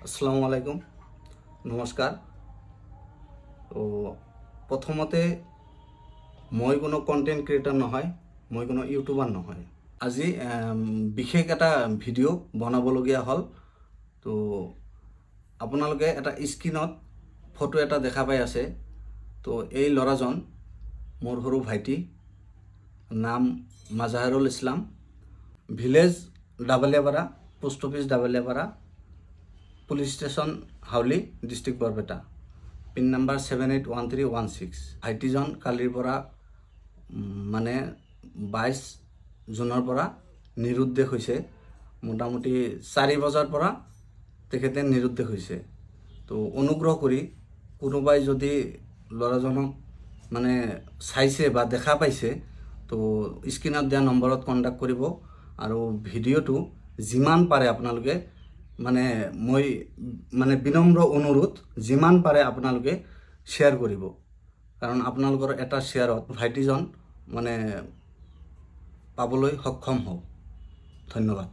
আসসালামু আলাইকুম, নমস্কাৰ। তো প্ৰথমতে মই কোনো কণ্টেণ্ট ক্ৰিয়েটৰ নহয়, মই কোনো ইউটিউবাৰ নহয়। আজি বিশেষ এটা ভিডিঅ' বনাবলগীয়া হ'ল। তো আপোনালোকে এটা স্ক্ৰীনত ফটো এটা দেখা পাই আছে। তো এই ল'ৰাজন মোৰ সৰু ভাইটি, নাম Mazharul Islam, village Dabliyapara, post office Dabliyapara, police station Howly, district Barpeta, pin number 781316। ভাইটিজন কালিৰ পৰা মানে 22 জুনৰ পৰা নিৰুদ্দেশ হৈছে। মোটামুটি 4 বজাৰ পৰা তেখেতে নিৰুদ্দেশ হৈছে। তো অনুগ্ৰহ কৰি কোনোবাই যদি ল'ৰাজনক মানে চাইছে বা দেখা পাইছে, তো স্ক্ৰীনত দিয়া নম্বৰত কণ্টেক্ট কৰিব। আৰু ভিডিঅ'টো যিমান পাৰে আপোনালোকে মই বিনম্ৰ অনুৰোধ, যিমান পাৰে আপোনালোকে শ্বেয়াৰ কৰিব, কাৰণ আপোনালোকৰ এটা শ্বেয়াৰত ভাইটিজন পাবলৈ সক্ষম হওক। ধন্যবাদ।